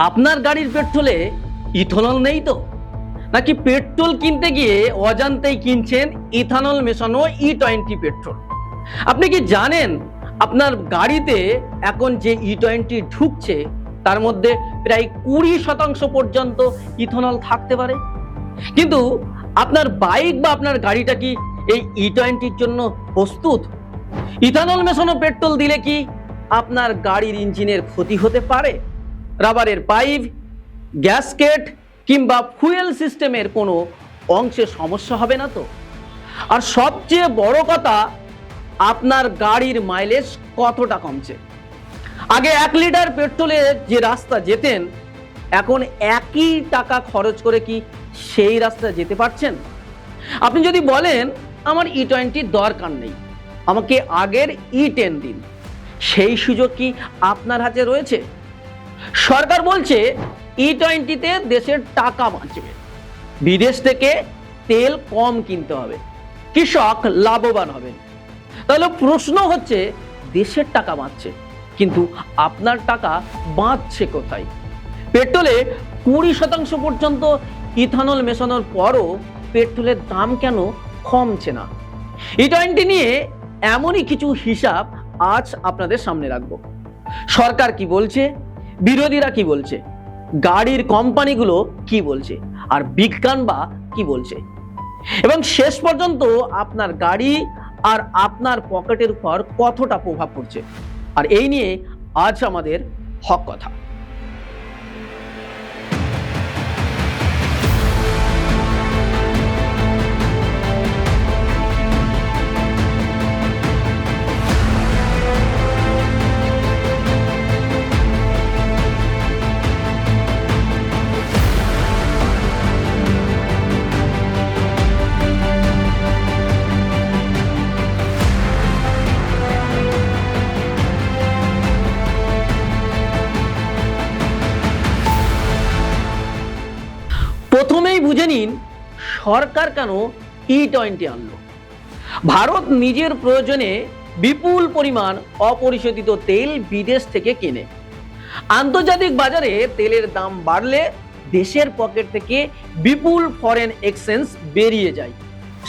আপনার গাড়ির পেট্রোলে ইথানল নেই তো? নাকি পেট্রোল কিনতে গিয়ে অজান্তেই কিনছেন ইথানল মেশানো E20 পেট্রোল? আপনি কি জানেন আপনার গাড়িতে এখন যে E20 ঢুকছে তার মধ্যে প্রায় 20% পর্যন্ত ইথানল থাকতে পারে? কিন্তু আপনার বাইক বা আপনার গাড়িটা কি এই E20 জন্য প্রস্তুত? ইথানল মেশানো পেট্রোল দিলে কি আপনার গাড়ির ইঞ্জিনের ক্ষতি হতে পারে? রাবারের পাইপ, গ্যাসকেট কিংবা ফুয়েল সিস্টেমের কোনো অংশে সমস্যা হবে না তো? আর সবচেয়ে বড় কথা, আপনার গাড়ির মাইলেজ কতটা কমছে? আগে 1 লিটার পেট্রোলে যে রাস্তা যেতেন, এখন একই টাকা খরচ করে কি সেই রাস্তা যেতে পারছেন? আপনি যদি বলেন আমার E20 দরকার নেই, আমাকে আগের E10 দিন, সেই সুযোগ কি আপনার হাতে রয়েছে? সরকার বলছে E20-তে দেশের টাকা বাঁচবে, বিদেশ থেকে তেল কম কিনতে হবে, কৃষক লাভবান হবেন। তাহলে প্রশ্ন হচ্ছে, দেশের টাকা বাঁচছে কিন্তু আপনার টাকা বাঁচছে কোথায়? পেট্রোলে 20% পর্যন্ত ইথানল মেশানোর পরও পেট্রোলের দাম কেন কমছে না? E20 নিয়ে এমনই কিছু হিসাব আজ আপনাদের সামনে রাখবো। সরকার কি বলছে, বিরোধীরা কি বলছে, গাড়ির কোম্পানিগুলো কি বলছে, আর বিজ্ঞান বা কি বলছে, এবং শেষ পর্যন্ত আপনার গাড়ি আর আপনার পকেটের উপর কতটা প্রভাব পড়ছে। আর এই নিয়ে আজ আমাদের হক কথা। প্রথমেই বুঝে নিন সরকার কেন E20 আনলো। ভারত নিজের প্রয়োজনে বিপুল পরিমাণ অপরিশোধিত তেল বিদেশ থেকে কেনে। আন্তর্জাতিক বাজারে তেলের দাম বাড়লে দেশের পকেট থেকে বিপুল ফরেন এক্সচেঞ্জ বেরিয়ে যায়।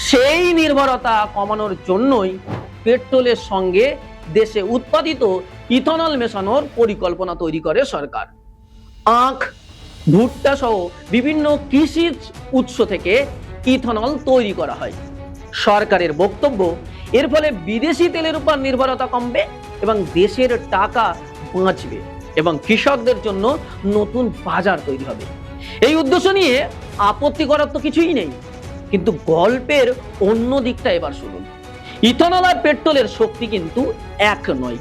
সেই নির্ভরতা কমানোর জন্যই পেট্রোলের সঙ্গে দেশে উৎপাদিত ইথানল মেশানোর পরিকল্পনা তৈরি করে সরকার। আখ, ভুট্টা সহ বিভিন্ন কৃষি উৎস থেকে ইথানল তৈরি করা হয়। সরকারের বক্তব্য, এর ফলে বিদেশি তেলের উপর নির্ভরতা কমবে এবং দেশের টাকা বাঁচবে এবং কৃষকদের জন্য নতুন বাজার তৈরি হবে। এই উদ্দেশ্য নিয়ে আপত্তি করার তো কিছুই নেই, কিন্তু গল্পের অন্য দিকটা এবার শুনুন। ইথানল আর পেট্রোলের শক্তি কিন্তু এক নয়।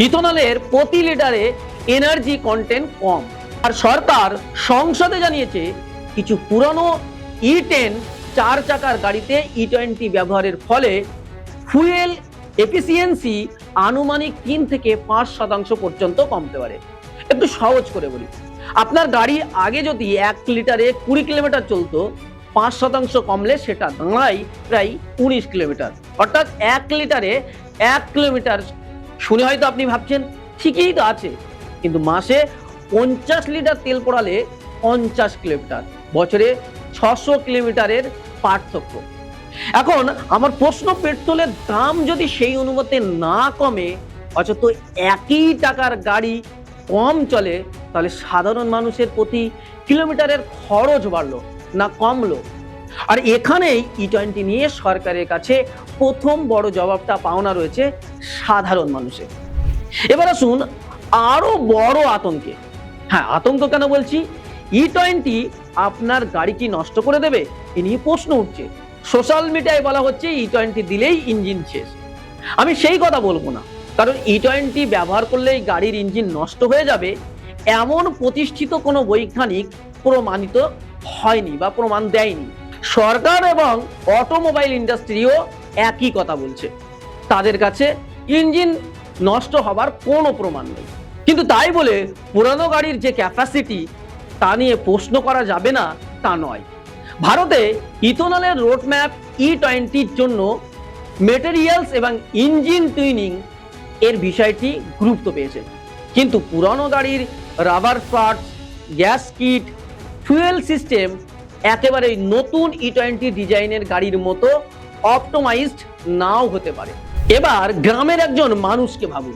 ইথানলের প্রতি লিটারে এনার্জি কন্টেন্ট কম, আর সরকার সংসদে জানিয়েছে কিছু পুরনো E10 চার চাকার গাড়িতে E20 ব্যবহারের ফলে ফুয়েল এফিসিয়েন্সি আনুমানিক 3 থেকে 5% পর্যন্ত কমতে পারে। একটু সহজ করে বলি, আপনার গাড়ি আগে যদি 1 লিটারে 20 কিলোমিটার চলতো, 5% কমলে সেটা দাঁড়ায় প্রায় 19 কিলোমিটার, অর্থাৎ 1 লিটারে 1 কিলোমিটার। শুনে হয়তো আপনি ভাবছেন ঠিকই তো আছে, কিন্তু মাসে 50 লিটার তেল পোড়ালে 50 কিলোমিটার, বছরে 600 কিলোমিটারের পার্থক্য। এখন আমার প্রশ্ন, পেট্রোলের দাম যদি সেই অনুপাতে না কমে, অথচ একই টাকার গাড়ি কম চলে, তাহলে সাধারণ মানুষের প্রতি কিলোমিটারের খরচ বাড়লো না কমলো? আর এখানেই E20 নিয়ে সরকারের কাছে প্রথম বড় জবাবটা পাওনা রয়েছে সাধারণ মানুষের। এবার আসুন আরো বড় আতঙ্কে। হ্যাঁ, আতঙ্ক কেন বলছি? E20 আপনার গাড়ি কি নষ্ট করে দেবে, এ নিয়ে প্রশ্ন উঠছে। সোশ্যাল মিডিয়ায় বলা হচ্ছে E20 দিলেই ইঞ্জিন শেষ। আমি সেই কথা বলবো না, কারণ E20 ব্যবহার করলেই গাড়ির ইঞ্জিন নষ্ট হয়ে যাবে এমন প্রতিষ্ঠিত কোনো বৈজ্ঞানিক প্রমাণিত হয়নি বা প্রমাণ দেয়নি। সরকার এবং অটোমোবাইল ইন্ডাস্ট্রিও একই কথা বলছে, তাদের কাছে ইঞ্জিন নষ্ট হবার কোনো প্রমাণ নেই। কিন্তু তাই বলে পুরানো গাড়ির যে ক্যাপাসিটি, তা নিয়ে প্রশ্ন করা যাবে না তা নয়। ভারতে ইথানলের রোডম্যাপ E20-র জন্য মেটেরিয়ালস এবং ইঞ্জিন টুইনিং এর বিষয়টি গুরুত্ব পেয়েছে, কিন্তু পুরানো গাড়ির rubber parts, gas kit, fuel system একেবারে নতুন E20 ডিজাইনের গাড়ির মতো অপটোমাইজড নাও হতে পারে। এবার গ্রামের একজন মানুষকে ভাবুন,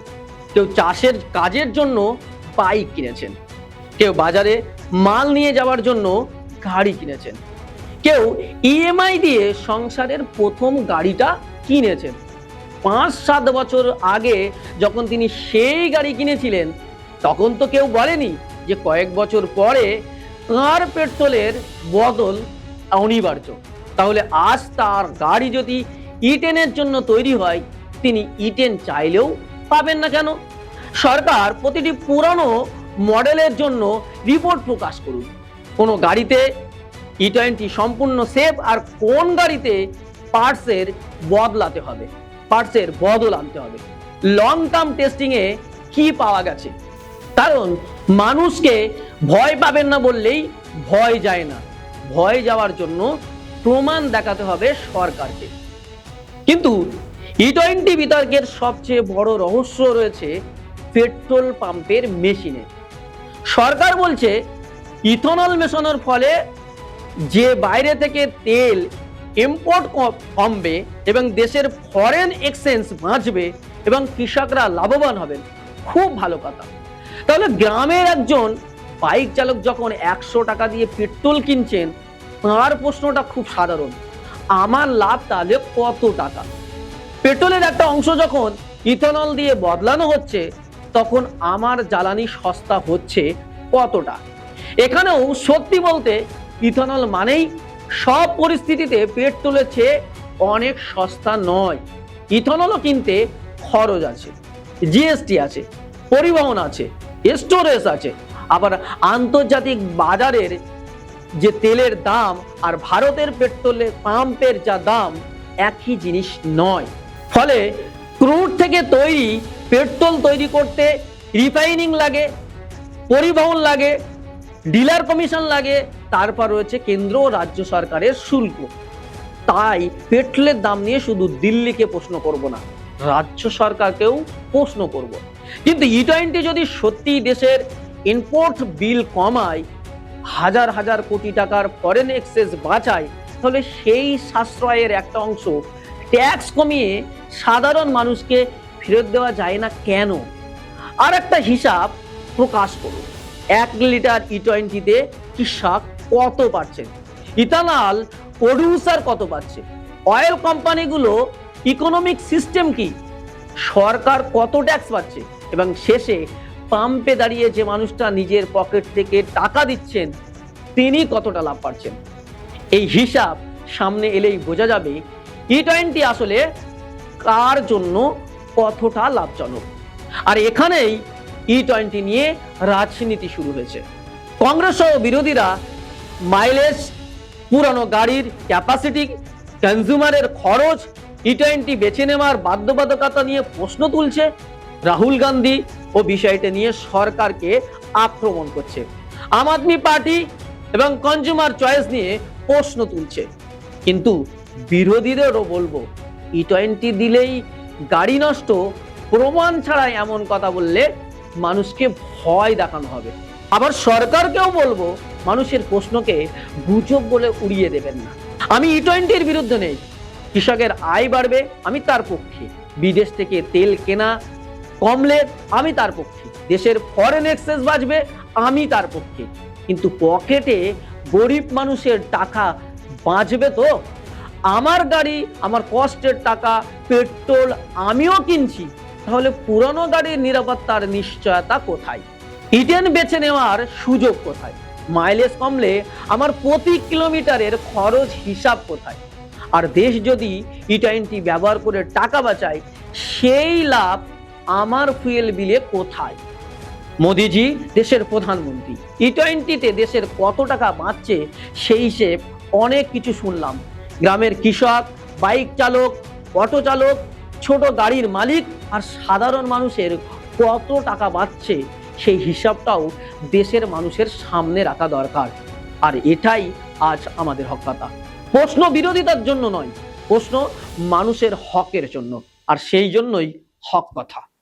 কেউ চাষের কাজের জন্য বাইক কিনেছেন, কেউ বাজারে মাল নিয়ে যাওয়ার জন্য গাড়ি কিনেছেন, কেউ ইএমআই দিয়ে সংসারের প্রথম গাড়িটা কিনেছেন। 5-7 বছর আগে যখন তিনি সেই গাড়ি কিনেছিলেন, তখন তো কেউ বলেনি যে কয়েক বছর পরে তার পেট্রোলের বদল অনিবার্য। তাহলে আজ তার গাড়ি যদি E10 জন্য তৈরি হয়, তিনি E10 চাইলেও পাবেন না কেন? সরকার প্রতিটি পুরানো মডেলের জন্য রিপোর্ট প্রকাশ করুন, কোনো গাড়িতে E20 সম্পূর্ণ সেফ আর কোন গাড়িতে পার্টসের বদল আনতে হবে। লং টার্ম টেস্টিং এ কি পাওয়া গেছে? কারণ মানুষকে ভয় পাবেন না বললেই ভয় যায় না, ভয় যাওয়ার জন্য প্রমাণ দেখাতে হবে সরকারকে। কিন্তু E20 বিতর্কের সবচেয়ে বড় রহস্য রয়েছে পেট্রোল পাম্পের মেশিনে। সরকার বলছে ইথনল মেশানোর ফলে যে বাইরে থেকে তেল ইম্পোর্ট কমবে এবং দেশের ফরেন এক্সচেঞ্জ বাঁচবে এবং কৃষকরা লাভবান হবেন। খুব ভালো কথা। তাহলে গ্রামের একজন বাইক চালক যখন 100 টাকা দিয়ে পেট্রোল কিনছেন, তার প্রশ্নটা খুব সাধারণ, আমার লাভ তাহলে কত টাকা? পেট্রোলের একটা অংশ যখন ইথনল দিয়ে বদলানো হচ্ছে, তখন আমার জ্বালানি সস্তা হচ্ছে কতটা? এখানেও সত্যি বলতে ইথনল মানেই সব পরিস্থিতিতে পেট্রোলের চেয়ে অনেক সস্তা নয়। ইথনলও কিনতে খরচ আছে, জিএসটি আছে, পরিবহন আছে, স্টোরেজ আছে। আবার আন্তর্জাতিক বাজারের যে তেলের দাম আর ভারতের পেট্রোলের পাম্পের যা দাম একই জিনিস নয়। ফলে ক্রুড থেকে তৈরি পেট্রোল তৈরি করতে রিফাইনিং লাগে, পরিবহন লাগে, ডিলার কমিশন লাগে, তারপর রয়েছে কেন্দ্র ও রাজ্য সরকারের শুল্ক। তাই পেট্রোলের দাম নিয়ে শুধু দিল্লিকে প্রশ্ন করব না, রাজ্য সরকারকেও প্রশ্ন করব। কিন্তু E20 যদি সত্যি দেশের ইম্পোর্ট বিল কমায়, হাজার হাজার কোটি টাকার ফরেন এক্সচেঞ্জ বাঁচায়, তাহলে সেই সাশ্রয়ের একটা অংশ ট্যাক্স কমিয়ে সাধারণ মানুষকে ফেরত দেওয়া যায় না কেন? আর একটা হিসাব প্রকাশ করুন, 1 লিটার E20-তে কৃষক কত পাচ্ছেন, ইথানল প্রডিউসার কত পাচ্ছে, অয়েল কোম্পানিগুলো ইকোনমিক সিস্টেম কি, সরকার কত ট্যাক্স পাচ্ছে, এবং শেষে পাম্পে দাঁড়িয়ে যে মানুষটা নিজের পকেট থেকে টাকা দিচ্ছেন, তিনি কতটা লাভ পাচ্ছেন। এই হিসাব সামনে এলেই বোঝা যাবে E20 আসলে কার জন্য কতটা লাভজনক। আর এখানেই E20 নিয়ে রাজনীতি শুরু হয়েছে। কংগ্রেস ও বিরোধীরা মাইলেজ, পুরানো গাড়ির ক্যাপাসিটি, কনজিউমারের খরচ, E20 বেছে নেওয়ার বাধ্যবাধকতা নিয়ে প্রশ্ন তুলছে। রাহুল গান্ধী ও বিষয়টা নিয়ে সরকারকে আক্রমণ করছে। আম আদমি পার্টি এবং কনজিউমার চয়েস নিয়ে প্রশ্ন তুলছে। কিন্তু বিরোধীদেরও বলবো, E20 দিলেই গাড়ি নষ্ট, প্রমাণ ছাড়াই এমন কথা বললে মানুষকে ভয় দেখানো হবে। আবার সরকারকেও বলবো, মানুষের প্রশ্নকে গুজব বলে উড়িয়ে দেবেন না। আমি E20-র বিরুদ্ধে নেই, কৃষকের আয় বাড়বে, আমি তার পক্ষে। বিদেশ থেকে তেল কেনা কমলে আমি তার পক্ষে। দেশের ফরেন এক্সচেঞ্জ বাঁচবে, আমি তার পক্ষে। কিন্তু পকেটে গরিব মানুষের টাকা বাঁচবে তো? আমার গাড়ি, আমার কষ্টের টাকা, পেট্রোল আমিও কিনছি, তাহলে পুরনো গাড়ির নিরাপত্তার নিশ্চয়তা কোথায়? E10 বেছে নেওয়ার সুযোগ কোথায়? মাইলেজ কমলে আমার প্রতি কিলোমিটারের খরচ হিসাব কোথায়? আর দেশ যদি E20 ব্যবহার করে টাকা বাঁচায়, সেই লাভ আমার ফুয়েল বিলে কোথায়? মোদিজি দেশের প্রধানমন্ত্রী, E20-তে দেশের কত টাকা বাঁচছে সেই হিসেব অনেক কিছু শুনলাম। গ্রামের কৃষক, বাইক চালক, অটো চালক, ছোট গাড়ির মালিক আর সাধারণ মানুষের কত টাকা বাঁচছে সেই হিসাবটাও দেশের মানুষের সামনে রাখা দরকার। আর এটাই আজ আমাদের হক কথা। প্রশ্ন বিরোধিতার জন্য নয়, প্রশ্ন মানুষের হকের জন্য, আর সেই জন্যই হক কথা।